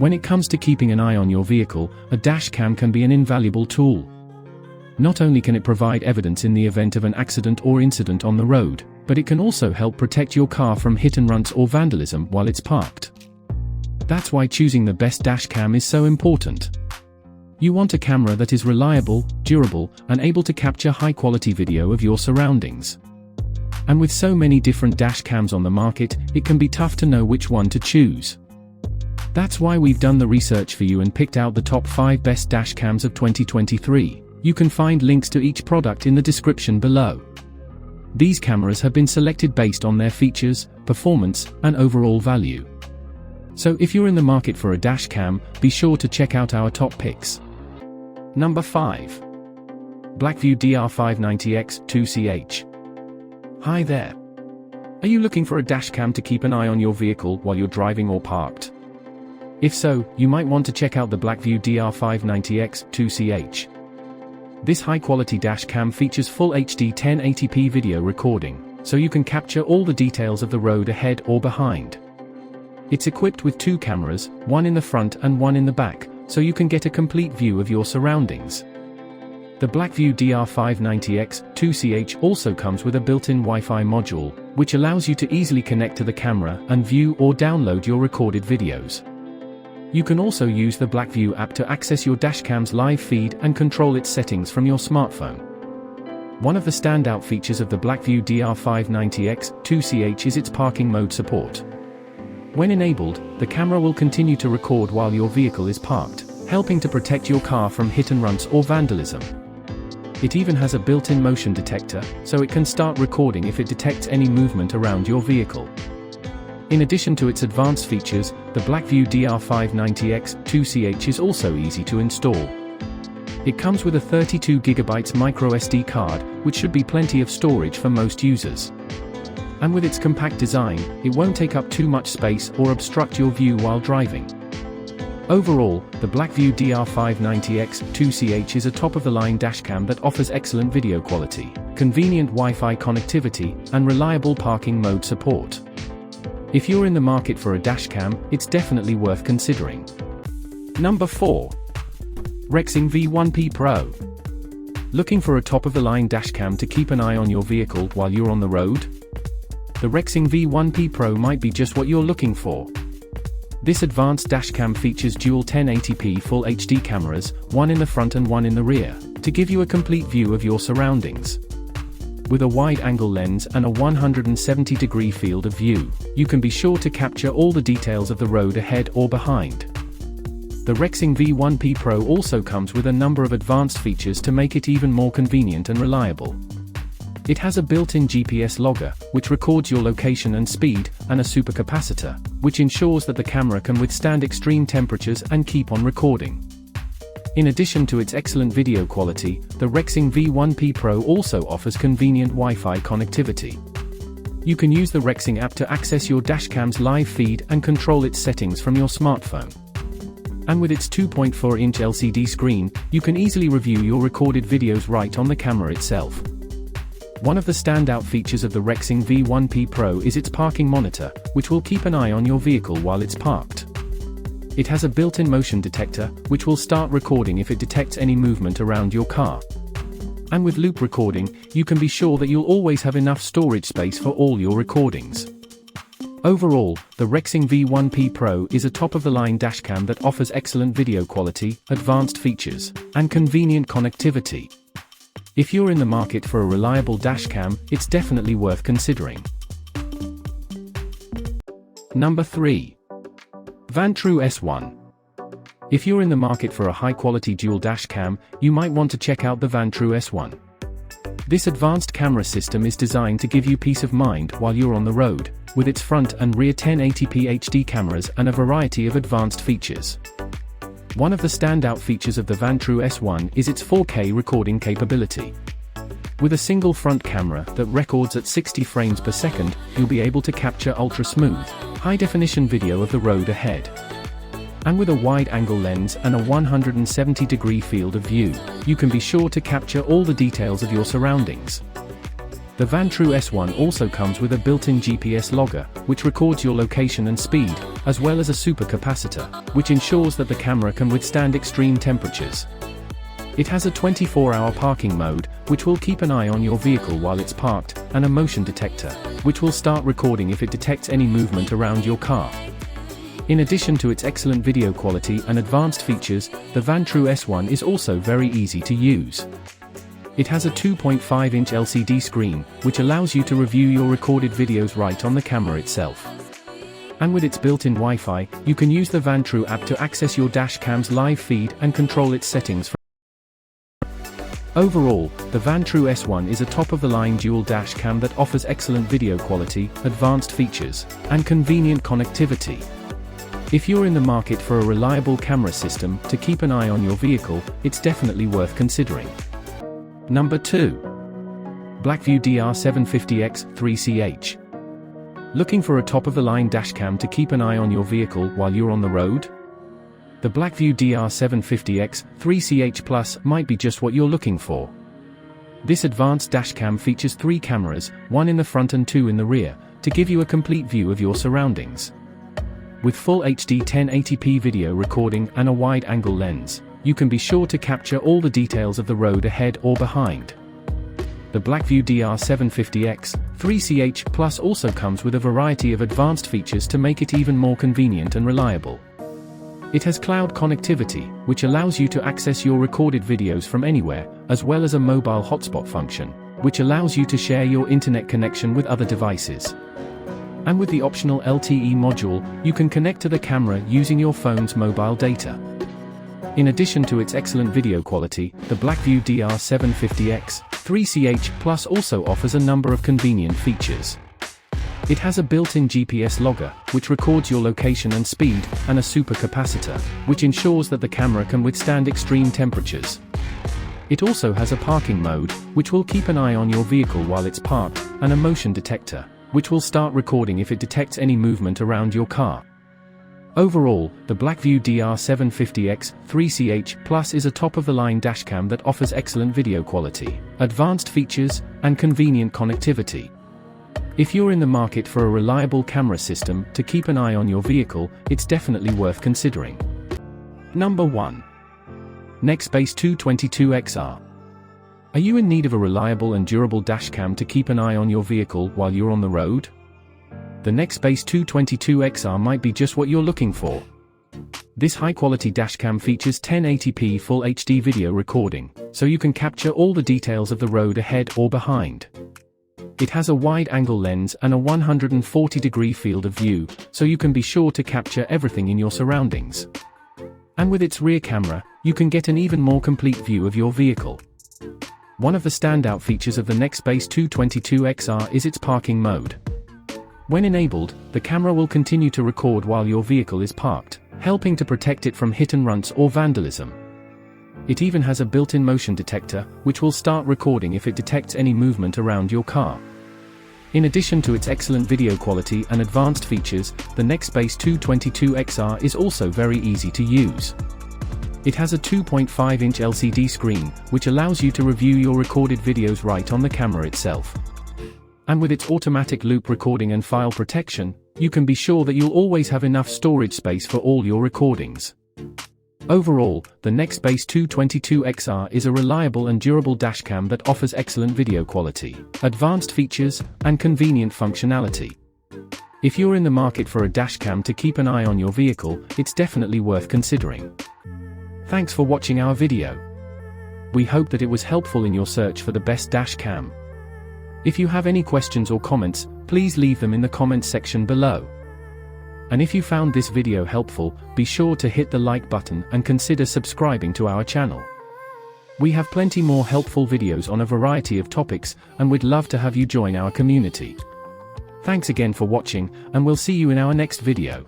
When it comes to keeping an eye on your vehicle, a dash cam can be an invaluable tool. Not only can it provide evidence in the event of an accident or incident on the road, but it can also help protect your car from hit-and-runs or vandalism while it's parked. That's why choosing the best dash cam is so important. You want a camera that is reliable, durable, and able to capture high-quality video of your surroundings. And with so many different dash cams on the market, it can be tough to know which one to choose. That's why we've done the research for you and picked out the top 5 best dash cams of 2023. You can find links to each product in the description below. These cameras have been selected based on their features, performance, and overall value. So if you're in the market for a dash cam, be sure to check out our top picks. Number 5. BlackVue DR590X-2CH. Hi there. Are you looking for a dash cam to keep an eye on your vehicle while you're driving or parked? If so, you might want to check out the BlackVue DR590X-2CH. This high-quality dash cam features full HD 1080p video recording, so you can capture all the details of the road ahead or behind. It's equipped with 2 cameras, one in the front and one in the back, so you can get a complete view of your surroundings. The BlackVue DR590X-2CH also comes with a built-in Wi-Fi module, which allows you to easily connect to the camera and view or download your recorded videos. You can also use the BlackVue app to access your dashcam's live feed and control its settings from your smartphone. One of the standout features of the BlackVue DR590X-2CH is its parking mode support. When enabled, the camera will continue to record while your vehicle is parked, helping to protect your car from hit-and-runs or vandalism. It even has a built-in motion detector, so it can start recording if it detects any movement around your vehicle. In addition to its advanced features, the BlackVue DR590X-2CH is also easy to install. It comes with a 32GB microSD card, which should be plenty of storage for most users. And with its compact design, it won't take up too much space or obstruct your view while driving. Overall, the BlackVue DR590X-2CH is a top-of-the-line dashcam that offers excellent video quality, convenient Wi-Fi connectivity, and reliable parking mode support. If you're in the market for a dashcam, it's definitely worth considering. Number 4. Rexing V1P Pro. Looking for a top-of-the-line dashcam to keep an eye on your vehicle while you're on the road? The Rexing V1P Pro might be just what you're looking for. This advanced dashcam features dual 1080p Full HD cameras, one in the front and one in the rear, to give you a complete view of your surroundings. With a wide-angle lens and a 170-degree field of view, you can be sure to capture all the details of the road ahead or behind. The Rexing V1P Pro also comes with a number of advanced features to make it even more convenient and reliable. It has a built-in GPS logger, which records your location and speed, and a supercapacitor, which ensures that the camera can withstand extreme temperatures and keep on recording. In addition to its excellent video quality, the Rexing V1P Pro also offers convenient Wi-Fi connectivity. You can use the Rexing app to access your dashcam's live feed and control its settings from your smartphone. And with its 2.4-inch LCD screen, you can easily review your recorded videos right on the camera itself. One of the standout features of the Rexing V1P Pro is its parking monitor, which will keep an eye on your vehicle while it's parked. It has a built-in motion detector, which will start recording if it detects any movement around your car. And with loop recording, you can be sure that you'll always have enough storage space for all your recordings. Overall, the Rexing V1P Pro is a top-of-the-line dashcam that offers excellent video quality, advanced features, and convenient connectivity. If you're in the market for a reliable dashcam, it's definitely worth considering. Number 3. Vantrue S1. If you're in the market for a high-quality dual dashcam, you might want to check out the Vantrue S1. This advanced camera system is designed to give you peace of mind while you're on the road, with its front and rear 1080p HD cameras and a variety of advanced features. One of the standout features of the Vantrue S1 is its 4K recording capability. With a single front camera that records at 60 frames per second, you'll be able to capture ultra-smooth, high-definition video of the road ahead. And with a wide-angle lens and a 170-degree field of view, you can be sure to capture all the details of your surroundings. The The Vantrue S1 also comes with a built-in GPS logger, which records your location and speed, as well as a supercapacitor, which ensures that the camera can withstand extreme temperatures. It has a 24-hour parking mode, which will keep an eye on your vehicle while it's parked, and a motion detector, which will start recording if it detects any movement around your car. In addition to its excellent video quality and advanced features, the Vantrue S1 is also very easy to use. It has a 2.5-inch LCD screen, which allows you to review your recorded videos right on the camera itself. And with its built-in Wi-Fi, you can use the Vantrue app to access your dashcam's live feed and control its settings. Overall, the Vantrue S1 is a top-of-the-line dual dashcam that offers excellent video quality, advanced features, and convenient connectivity. If you're in the market for a reliable camera system to keep an eye on your vehicle, it's definitely worth considering. Number 2. BlackVue DR750X-3CH. Looking for a top-of-the-line dashcam to keep an eye on your vehicle while you're on the road? The BlackVue DR750X-3CH Plus might be just what you're looking for. This advanced dashcam features 3 cameras, 1 in the front and 2 in the rear, to give you a complete view of your surroundings. With full HD 1080p video recording and a wide-angle lens, you can be sure to capture all the details of the road ahead or behind. The BlackVue DR750X-3CH Plus also comes with a variety of advanced features to make it even more convenient and reliable. It has cloud connectivity, which allows you to access your recorded videos from anywhere, as well as a mobile hotspot function, which allows you to share your internet connection with other devices. And with the optional LTE module, you can connect to the camera using your phone's mobile data. In addition to its excellent video quality, the BlackVue DR750X-3CH Plus also offers a number of convenient features. It has a built-in GPS logger, which records your location and speed, and a supercapacitor, which ensures that the camera can withstand extreme temperatures. It also has a parking mode, which will keep an eye on your vehicle while it's parked, and a motion detector, which will start recording if it detects any movement around your car. Overall, the BlackVue DR750X-3CH Plus is a top-of-the-line dashcam that offers excellent video quality, advanced features, and convenient connectivity. If you're in the market for a reliable camera system to keep an eye on your vehicle, it's definitely worth considering. Number 1. Nextbase 222XR. Are you in need of a reliable and durable dashcam to keep an eye on your vehicle while you're on the road? The Nextbase 222XR might be just what you're looking for. This high-quality dashcam features 1080p Full HD video recording, so you can capture all the details of the road ahead or behind. It has a wide-angle lens and a 140-degree field of view, so you can be sure to capture everything in your surroundings. And with its rear camera, you can get an even more complete view of your vehicle. One of the standout features of the Nextbase 222XR is its parking mode. When enabled, the camera will continue to record while your vehicle is parked, helping to protect it from hit-and-runs or vandalism. It even has a built-in motion detector, which will start recording if it detects any movement around your car. In addition to its excellent video quality and advanced features, the Nextbase 222XR is also very easy to use. It has a 2.5-inch LCD screen, which allows you to review your recorded videos right on the camera itself. And with its automatic loop recording and file protection, you can be sure that you'll always have enough storage space for all your recordings. Overall, the Nextbase 222XR is a reliable and durable dashcam that offers excellent video quality, advanced features, and convenient functionality. If you're in the market for a dashcam to keep an eye on your vehicle, it's definitely worth considering. Thanks for watching our video. We hope that it was helpful in your search for the best dashcam. If you have any questions or comments, please leave them in the comments section below. And if you found this video helpful, be sure to hit the like button and consider subscribing to our channel. We have plenty more helpful videos on a variety of topics, and we'd love to have you join our community. Thanks again for watching, and we'll see you in our next video.